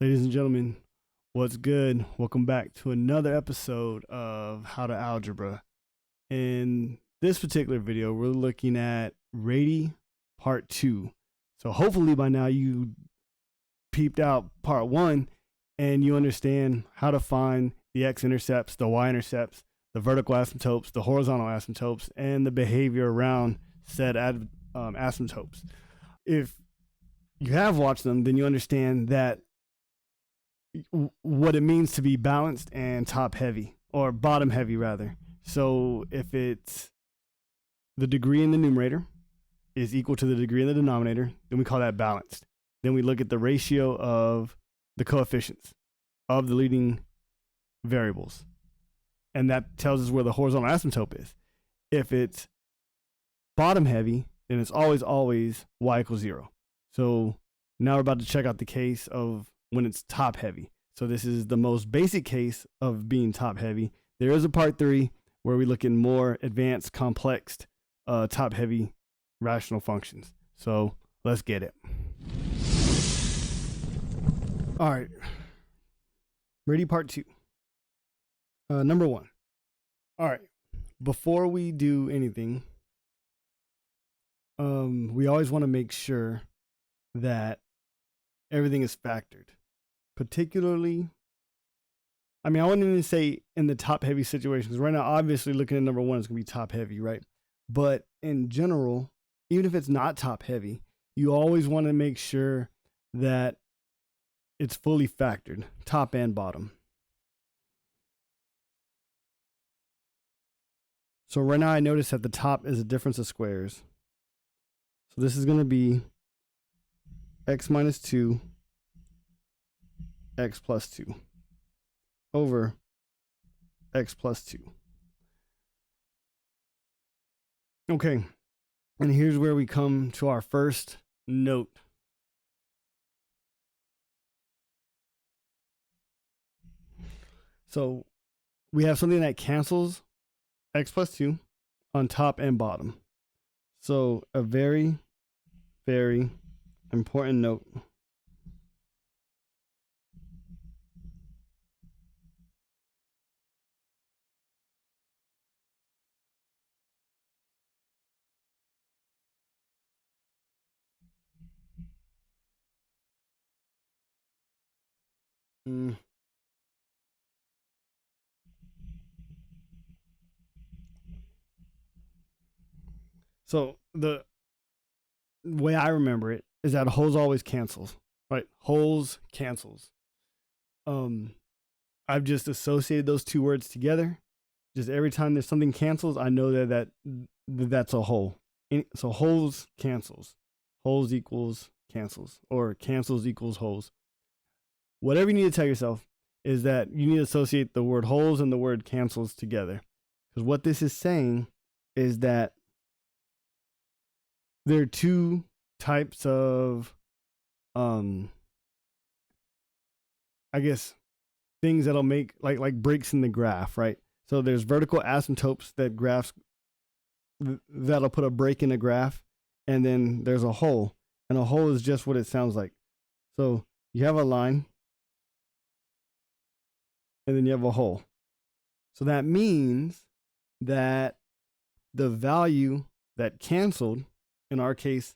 Ladies and gentlemen, what's good? Welcome back to another episode of How to Algebra. In this particular video, we're looking at R.A.T.E.Y Part 2. So hopefully by now you peeped out Part 1 and you understand how to find the x-intercepts, the y-intercepts, the vertical asymptotes, the horizontal asymptotes, and the behavior around said asymptotes. If you have watched them, then you understand that what it means to be balanced and top heavy, or bottom heavy rather. So if it's the degree in the numerator is equal to the degree in the denominator, then we call that balanced. Then we look at the ratio of the coefficients of the leading variables, and that tells us where the horizontal asymptote is. If it's bottom heavy, then it's always y equals 0. So now we're about to check out the case of when it's top heavy. So this is the most basic case of being top heavy. There is a part 3 where we look at more advanced, complex, top heavy rational functions. So let's get it. All right. Ready, part 2. Number 1. All right. Before we do anything, we always want to make sure that everything is factored. Particularly, I wouldn't even say in the top heavy situations. Right now, obviously, looking at number 1 is going to be top heavy, right? But in general, even if it's not top heavy, you always want to make sure that it's fully factored, top and bottom. So right now, I notice that the top is a difference of squares. So this is going to be x minus 2 x plus 2 over x plus 2. Okay, and here's where we come to our first note. So we have something that cancels x plus 2 on top and bottom. So a very, very important note. So the way I remember it is that wholes always cancels, right? Wholes cancels. I've just associated those two words together. Just every time there's something cancels, I know that's a whole. So wholes cancels. Wholes equals cancels, or cancels equals wholes. Whatever you need to tell yourself is that you need to associate the word wholes and the word cancels together. Because what this is saying is that there are two types of, things that'll make like breaks in the graph, right? So there's vertical asymptotes that'll put a break in a graph, and then there's a hole, and a hole is just what it sounds like. So you have a line, and then you have a hole. So that means that the value that canceled, in our case,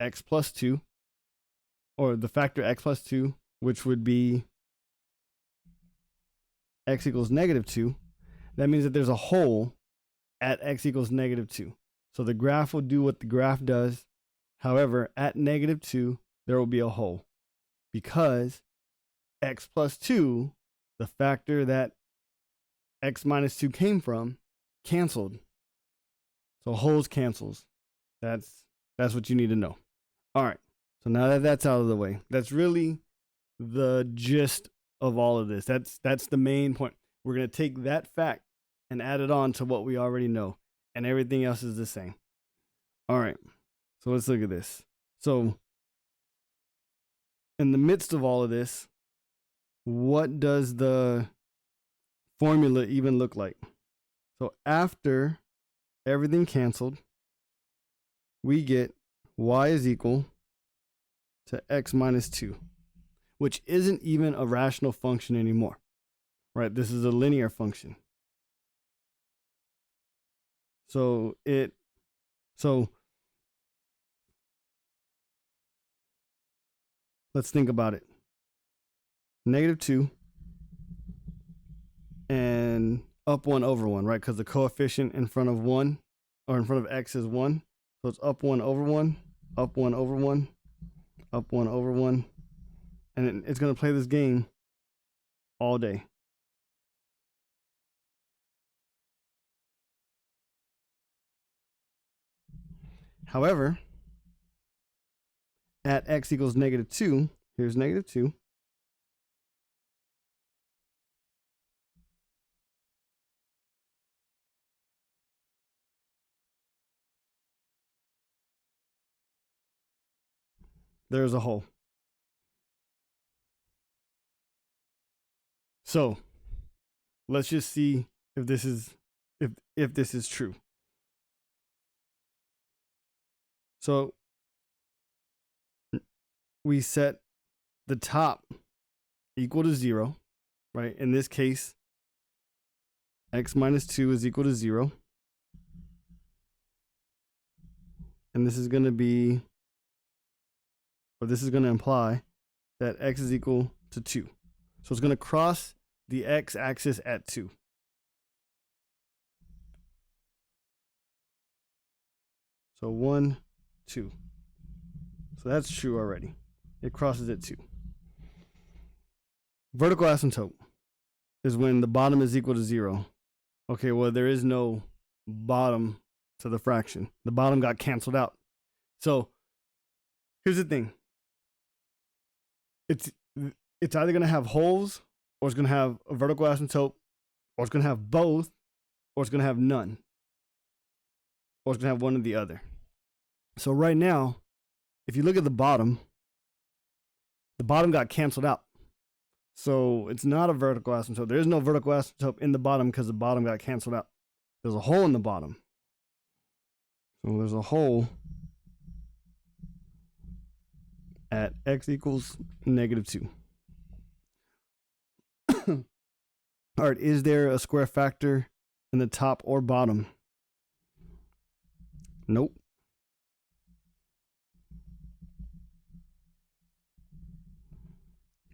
x plus 2, or the factor x plus 2, which would be x equals negative 2, that means that there's a hole at x equals negative 2. So the graph will do what the graph does. However, at negative 2, there will be a hole because x plus 2, the factor that x minus 2 came from, canceled. So holes cancels. That's what you need to know. All right. So now that that's out of the way, that's really the gist of all of this. That's the main point. We're going to take that fact and add it on to what we already know, and everything else is the same. All right. So let's look at this. So in the midst of all of this, what does the formula even look like? So after everything canceled, we get y is equal to x minus 2. which isn't even a rational function anymore, right? This is a linear function. So let's think about it. -2 and up 1 over 1, right? Because the coefficient in front of 1 or in front of x is 1. So it's up 1 over 1, up 1 over 1, up 1 over 1. And it's going to play this game all day. However, at x equals -2, here's -2. There's a hole. So let's just see if this is if this is true. So we set the top equal to 0, right? In this case, x minus 2 is equal to 0. And this is going to be, or this is going to imply that x is equal to 2. So it's going to cross the x-axis at 2. So 1, 2. So that's true already. It crosses at 2. Vertical asymptote is when the bottom is equal to 0. Okay, well, there is no bottom to the fraction. The bottom got canceled out. So here's the thing. It's either going to have holes, or it's going to have a vertical asymptote, or it's going to have both, or it's going to have none, or it's going to have one or the other. So right now, if you look at the bottom got canceled out. So it's not a vertical asymptote. There is no vertical asymptote in the bottom because the bottom got canceled out. There's a hole in the bottom. So there's a hole at x equals -2. All right, is there a square factor in the top or bottom? Nope.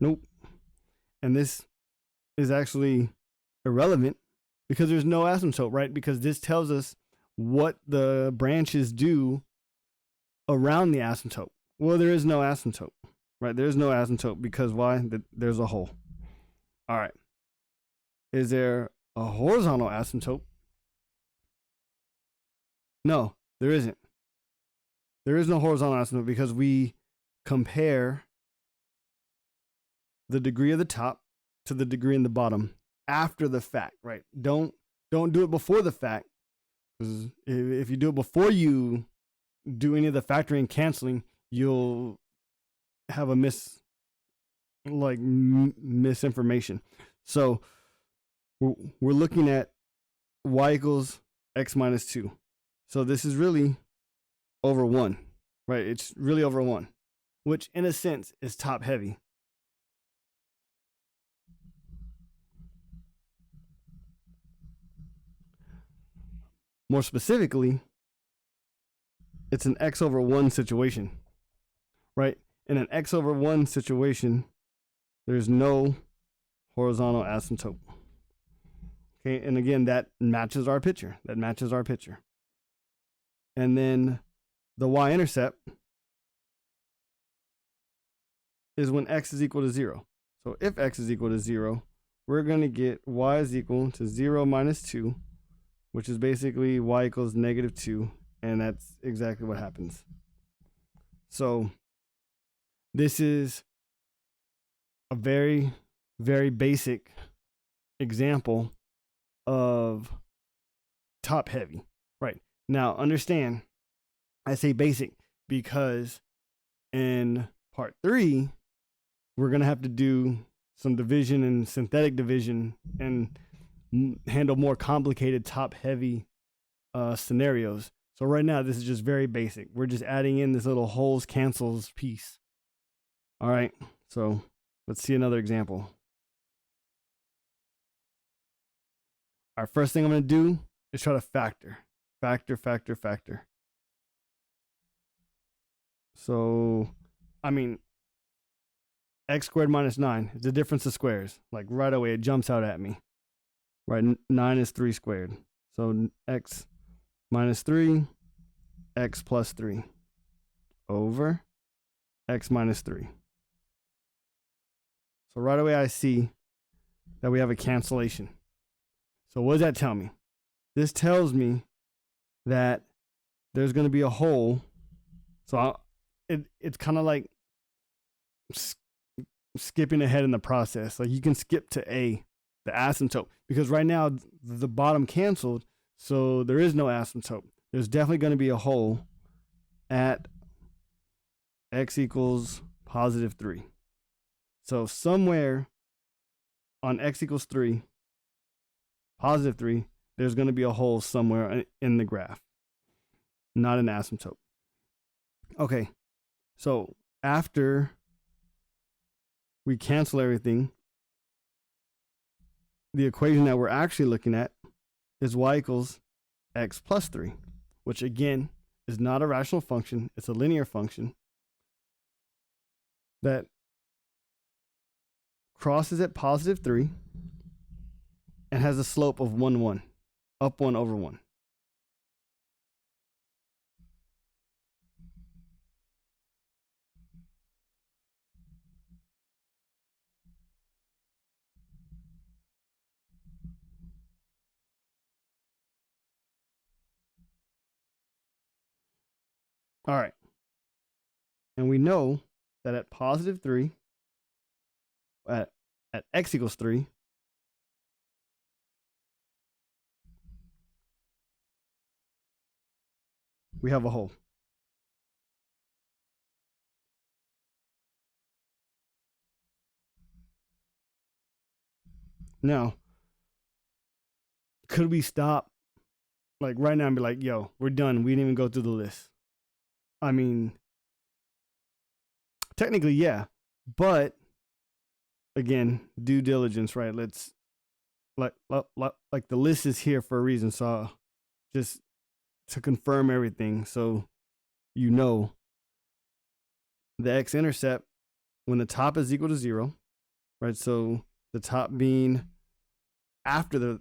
Nope. And this is actually irrelevant because there's no asymptote, right? Because this tells us what the branches do around the asymptote. Well, there is no asymptote, right? There's no asymptote because why? There's a hole. All right. Is there a horizontal asymptote? No, there isn't. There is no horizontal asymptote because we compare the degree of the top to the degree in the bottom after the fact, right? Don't do it before the fact, because if you do it before you do any of the factoring and canceling, you'll have a misinformation. So we're looking at y equals x minus 2. So this is really over 1, right? It's really over 1, which in a sense is top heavy. More specifically, it's an x over 1 situation, right? In an x over 1 situation, there's no horizontal asymptote. Okay, and again, that matches our picture. And then the y-intercept is when x is equal to 0. So if x is equal to 0, we're going to get y is equal to 0 minus 2, which is basically y equals -2, and that's exactly what happens. So this is a very, very basic example of top heavy, right? Now understand, I say basic because in part 3, we're going to have to do some division and synthetic division and handle more complicated top heavy scenarios. So right now, this is just very basic. We're just adding in this little holes cancels piece. All right. So Let's see another example. All right, first thing I'm going to do is try to factor. Factor. So, I mean, x squared minus 9 is the difference of squares. Like right away, it jumps out at me. Right, 9 is 3 squared. So x minus 3, x plus 3 over x minus 3. So right away, I see that we have a cancellation. So what does that tell me? This tells me that there's going to be a hole. So it's kind of like skipping ahead in the process. Like you can skip to A, the asymptote, because right now the bottom canceled, so there is no asymptote. There's definitely going to be a hole at x equals positive 3. So somewhere on x equals 3, positive 3, there's going to be a hole somewhere in the graph, not an asymptote. Okay, so after we cancel everything, the equation that we're actually looking at is y equals x plus 3, which again is not a rational function. It's a linear function that crosses at positive 3 and has a slope of 1, 1, up 1 over 1. All right. And we know that at positive 3, at x equals 3, we have a hole. Now, could we stop like right now and be like, yo, we're done. We didn't even go through the list. I mean, technically, yeah. But again, due diligence, right? Let's like the list is here for a reason. So just to confirm everything, so you know the x-intercept when the top is equal to 0, right? So the top being after the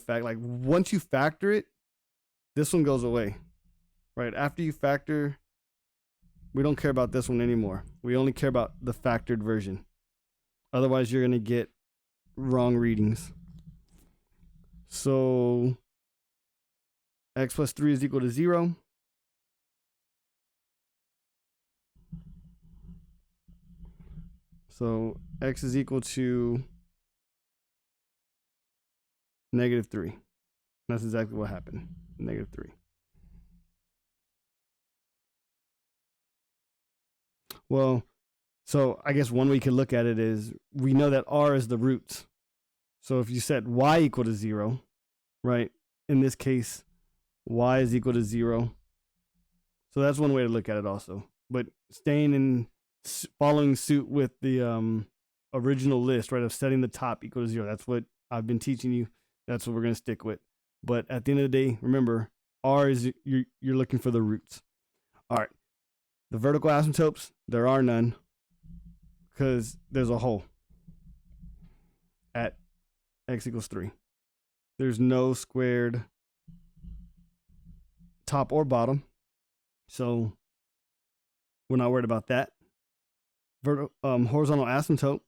fact, like once you factor it, this one goes away, right? After you factor, we don't care about this one anymore. We only care about the factored version. Otherwise, you're going to get wrong readings. So x plus 3 is equal to 0. So x is equal to negative 3. That's exactly what happened. Negative 3. Well, so I guess one way you could look at it is we know that r is the roots. So if you set y equal to 0, right? In this case, y is equal to 0. So that's one way to look at it also. But staying in following suit with the original list, right, of setting the top equal to 0. That's what I've been teaching you. That's what we're going to stick with. But at the end of the day, remember, r is you're looking for the roots. All right. The vertical asymptotes, there are none because there's a hole at x equals 3. There's no squared top or bottom, so we're not worried about that. Horizontal asymptote,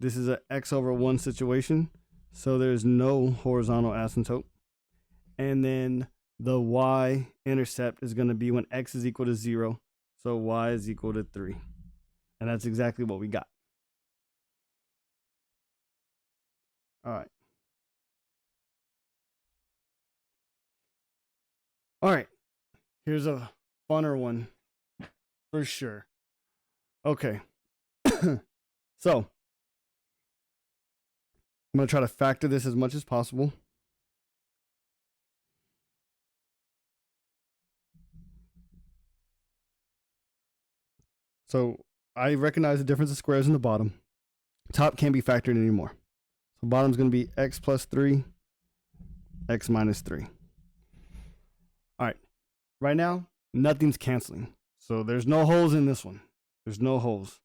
this is a x over 1 situation, so there's no horizontal asymptote. And then the y-intercept is going to be when x is equal to 0, so y is equal to 3. And that's exactly what we got. All right. All right. Here's a funner one for sure. Okay. So I'm going to try to factor this as much as possible. So I recognize the difference of squares in the bottom. top can't be factored anymore. So bottom's going to be x plus 3, x minus 3. All right. Right now, nothing's canceling. So there's no holes in this one. There's no holes.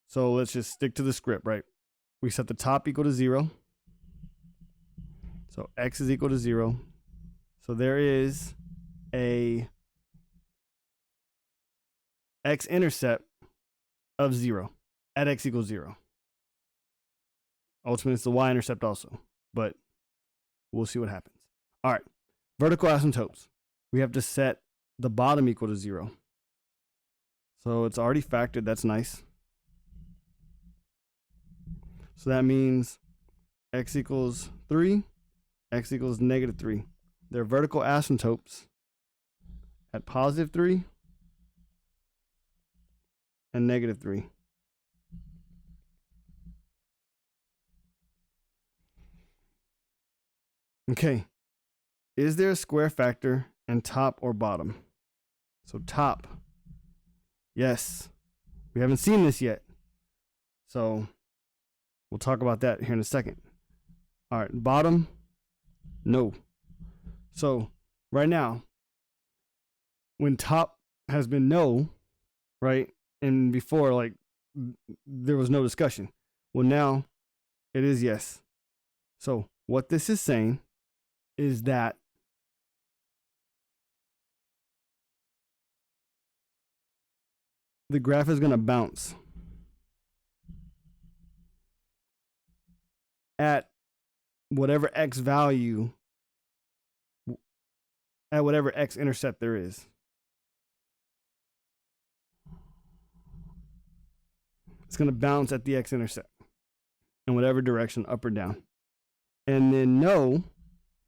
So let's just stick to the script, right? We set the top equal to 0. So x is equal to 0. So there is a x-intercept of 0 at x equals 0. Ultimately, it's the y-intercept also, but we'll see what happens. All right, vertical asymptotes. We have to set the bottom equal to 0. So it's already factored. That's nice. So that means x equals 3, x equals negative 3. They're vertical asymptotes at positive 3 and negative 3. Okay. Is there a square factor in top or bottom? So top. Yes. We haven't seen this yet. So we'll talk about that here in a second. All right. Bottom. No. So right now, when top has been no, right? And before, like, there was no discussion. Well, now it is yes. So what this is saying is that the graph is going to bounce at whatever x value, at whatever x-intercept there is. It's going to bounce at the x-intercept in whatever direction, up or down. And then no,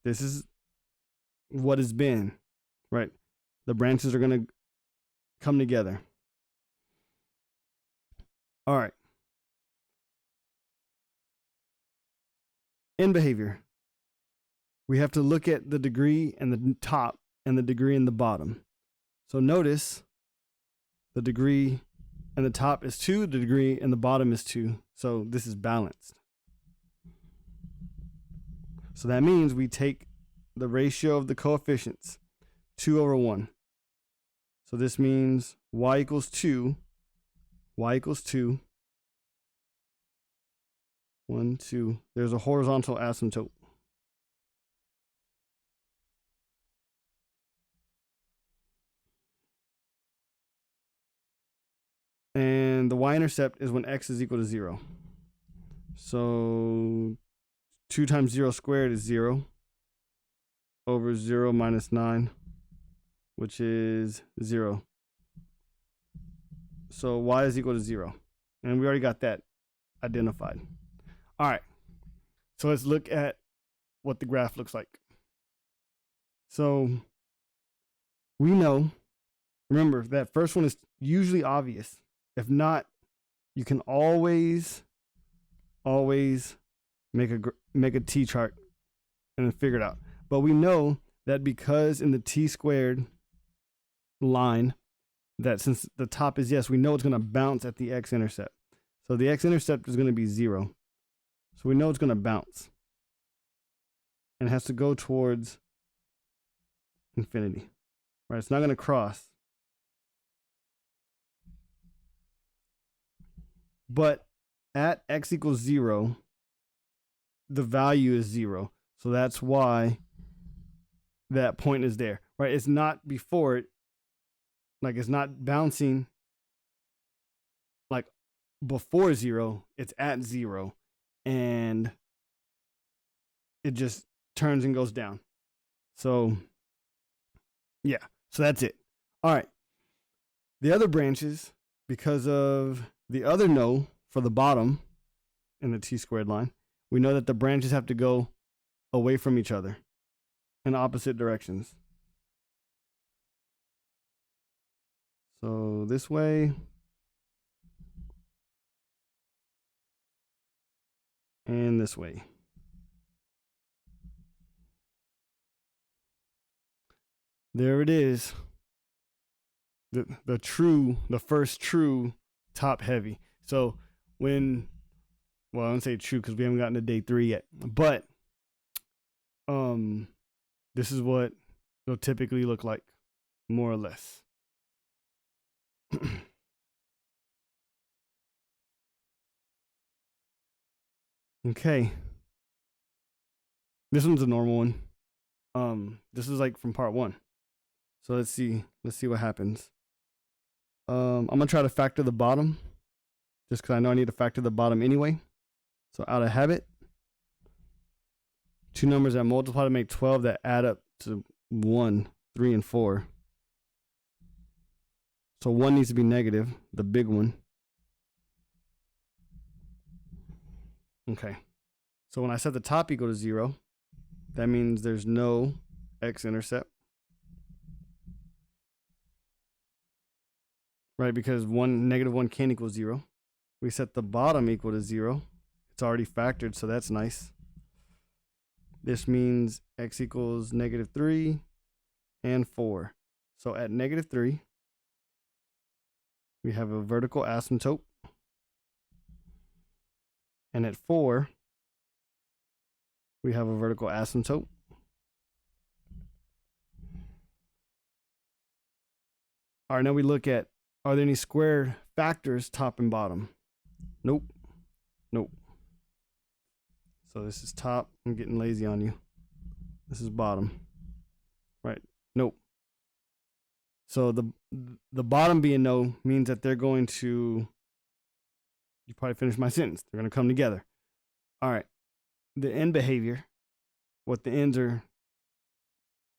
this is what has been, right? The branches are going to come together. All right. In behavior, we have to look at the degree and the top and the degree and the bottom. So notice the degree and the top is 2, the degree and the bottom is 2. So this is balanced. So that means we take the ratio of the coefficients, 2 over 1. So this means y equals 2. Y equals 2. 1, 2. There's a horizontal asymptote. And the y-intercept is when x is equal to 0. So 2 times 0 squared is 0 over 0 minus 9, which is 0. So y is equal to 0. And we already got that identified. All right. So let's look at what the graph looks like. So we know, remember, that first one is usually obvious. If not, you can always make a t chart and then figure it out. But we know that because in the t squared line, that since the top is yes, we know it's going to bounce at the x-intercept. So the x-intercept is going to be 0. So we know it's going to bounce. And it has to go towards infinity. Right? It's not going to cross. But at x equals 0, the value is 0. So that's why that point is there. Right? It's not before it. Like, it's not bouncing like before 0. It's at 0. And it just turns and goes down. So, yeah. So that's it. All right. The other branches, because of the other no for the bottom in the t squared line, we know that the branches have to go away from each other in opposite directions. So this way and this way. There it is. The first true top heavy. So when, well, I don't say true because we haven't gotten to day 3 yet, but this is what it'll typically look like, more or less. Okay. This one's a normal one. This is like from part 1. So let's see what happens. I'm gonna try to factor the bottom, just because I know I need to factor the bottom anyway. So out of habit, 2 numbers that multiply to make 12 that add up to 1, 3, and 4. So 1 needs to be negative, the big one. Okay. So when I set the top equal to 0, that means there's no x-intercept. Right, because -1 can't equal 0. We set the bottom equal to 0. It's already factored, so that's nice. This means x equals -3 and 4. So at -3, we have a vertical asymptote. And at 4, we have a vertical asymptote. All right, now we look at, are there any squared factors top and bottom? Nope. Nope. So this is top. I'm getting lazy on you. This is bottom. Right. Nope. So the bottom being no means that they're going to, you probably finished my sentence, they're going to come together. All right. The end behavior, what the ends are,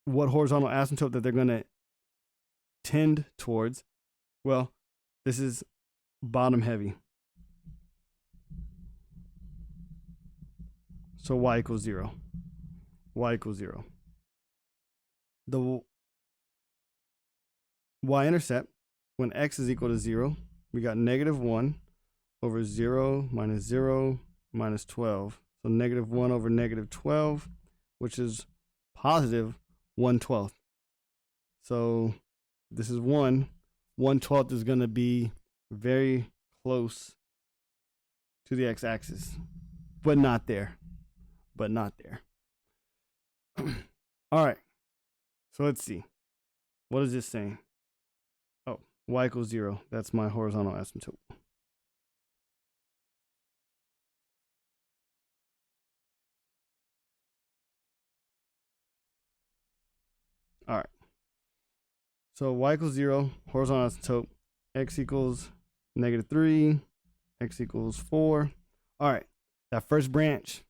what horizontal asymptote that they're going to tend towards. Well, this is bottom heavy. So y equals 0. Y equals 0. The y-intercept, when x is equal to 0, we got -1 over 0 minus 0 minus 12. So -1 over -12, which is positive 1/12. So this is 1. 1/12 is going to be very close to the x-axis, but not there. But not there. All right. So let's see. What is this saying? Oh, y equals 0. That's my horizontal asymptote. All right. So y equals 0, horizontal asymptote. X equals -3. X equals 4. All right. That first branch,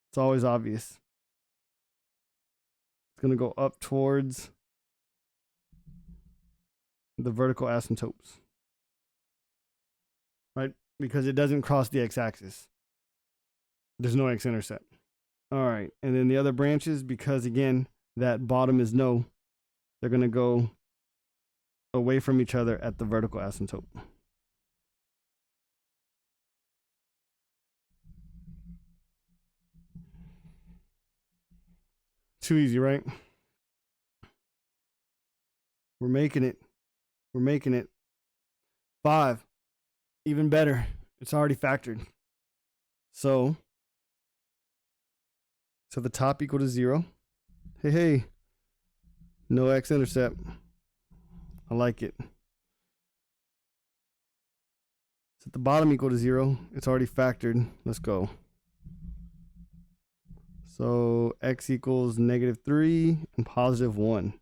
it's always obvious. It's going to go up towards the vertical asymptotes, right? Because it doesn't cross the x-axis. There's no x-intercept. All right. And then the other branches, because again, that bottom is no, they're going to go away from each other at the vertical asymptote. Too easy, right? We're making it. We're making it. 5. Even better. It's already factored. So the top equal to 0. Hey. No x-intercept. I like it. Set the bottom equal to 0. It's already factored. Let's go. So x equals -3 and positive 1.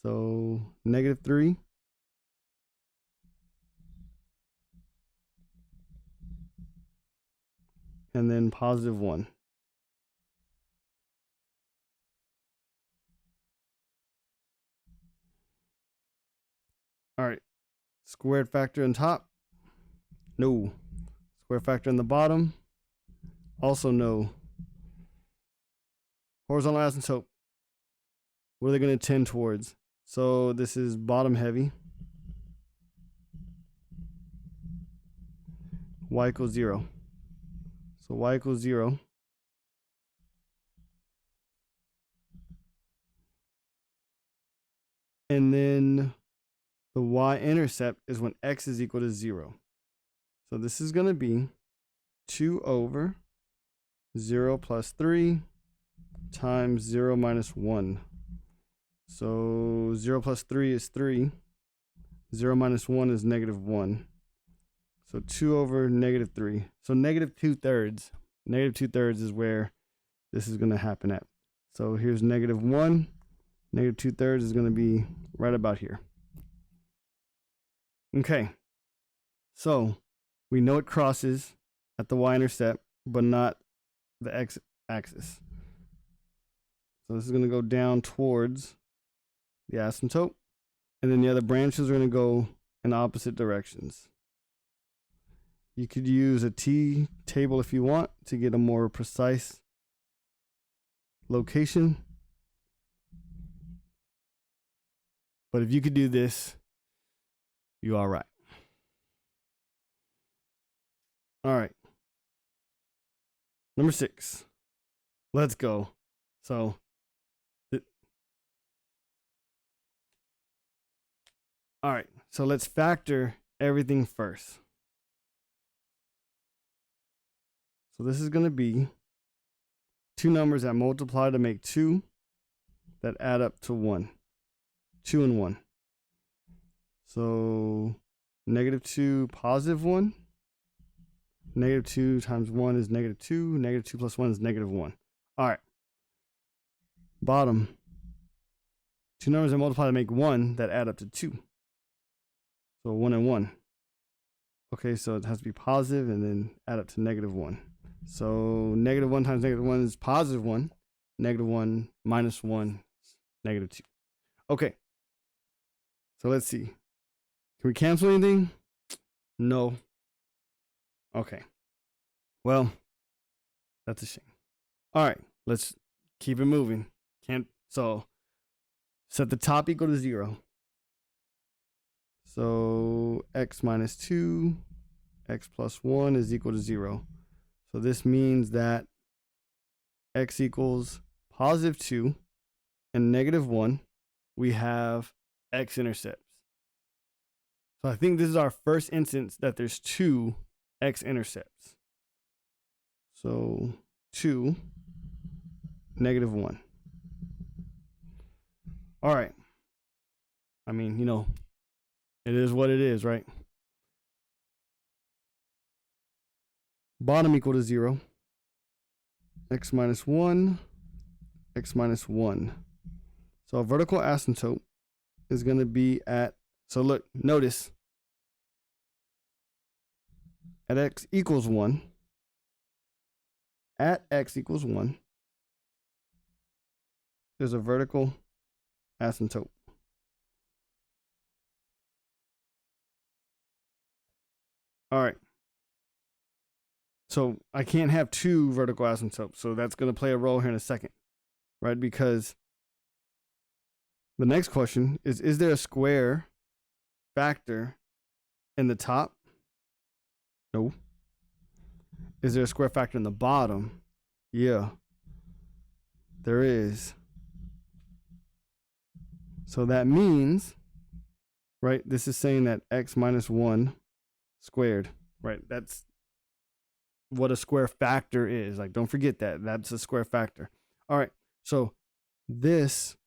So -3. And then positive 1. All right. Squared factor on top? No. Square factor on the bottom? Also no. Horizontal asymptote. What are they going to tend towards? So this is bottom heavy. Y equals 0. So y equals 0. And then the y-intercept is when x is equal to 0. So this is going to be 2 over 0 plus 3 times 0 minus 1. So 0 plus 3 is 3. 0 minus 1 is negative 1. So 2 over negative 3. So negative 2/3. Negative 2/3 is where this is going to happen at. So here's negative 1. Negative 2/3 is going to be right about here. Okay. So we know it crosses at the y-intercept, but not the x-axis. So this is going to go down towards the asymptote. And then the other branches are going to go in opposite directions. You could use a T table if you want to get a more precise location. But if you could do this, you're all right. All right. Number 6. Let's go. So, all right. So let's factor everything first. So this is going to be two numbers that multiply to make 2 that add up to 1. 2 and 1. So negative 2, positive 1. Negative 2 times 1 is negative 2. Negative 2 plus 1 is negative 1. All right. Bottom. Two numbers that multiply to make 1 that add up to 2. So 1 and 1. Okay, so it has to be positive and then add up to negative 1. So negative 1 times negative 1 is positive 1. Negative 1 minus 1 is negative 2. Okay. So let's see. Can we cancel anything? No. Okay. Well, that's a shame. All right, let's keep it moving. So set the top equal to 0. So x minus 2, x plus 1 is equal to 0. So this means that x equals positive 2 and negative 1. We have x-intercepts. So I think this is our first instance that there's 2 x-intercepts. So 2, negative 1. All right. I mean, it is what it is, right? Bottom equal to 0. X minus 1, x minus 1. So a vertical asymptote is going to be at, so look, notice, at x equals 1, at x equals 1, there's a vertical asymptote. All right. So I can't have 2 vertical asymptotes. So that's going to play a role here in a second, right? Because the next question is there a square factor in the top? No. Is there a square factor in the bottom? Yeah, there is. So that means, right, this is saying that x minus 1 squared, right? That's what a square factor is. Like, don't forget that. That's a square factor. All right, so this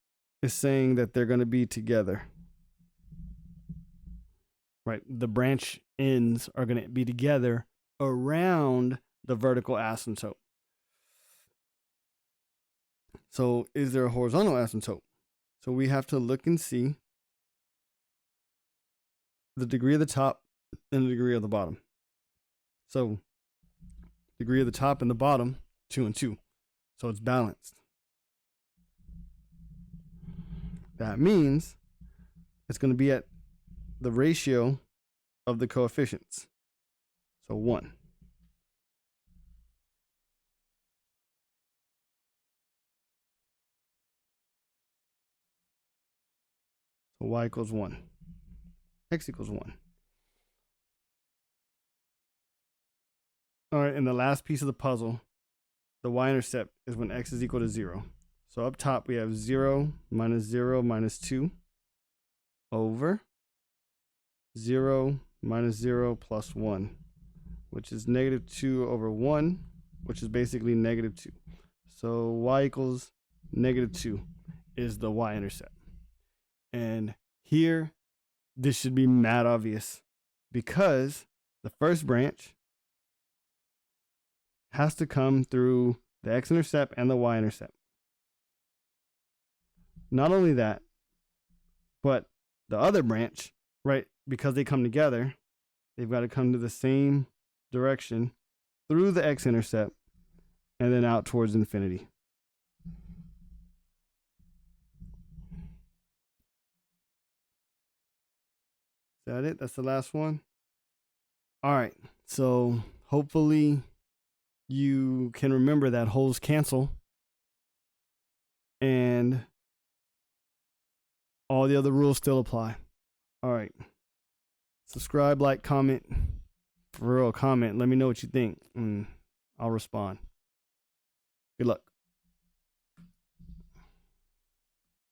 is saying that they're going to be together, right? The branch ends are going to be together around the vertical asymptote. So is there a horizontal asymptote? So we have to look and see the degree of the top and the degree of the bottom. So degree of the top and the bottom, 2 and 2. So it's balanced. That means it's going to be at the ratio of the coefficients. So 1. So y equals 1. X equals 1. All right, and the last piece of the puzzle, the y-intercept is when x is equal to 0. So up top we have 0 minus 2 over 0 minus 0 plus 1. which is negative 2 over 1, which is basically negative 2. So y equals negative 2 is the y-intercept. And here, this should be mad obvious because the first branch has to come through the x-intercept and the y-intercept. Not only that, but the other branch, right, because they come together, they've got to come to the same direction through the x-intercept and then out towards infinity. Is that it? That's the last one? All right. So hopefully you can remember that holes cancel and all the other rules still apply. All right. Subscribe, like, comment. For real, comment. Let me know what you think. I'll respond. Good luck.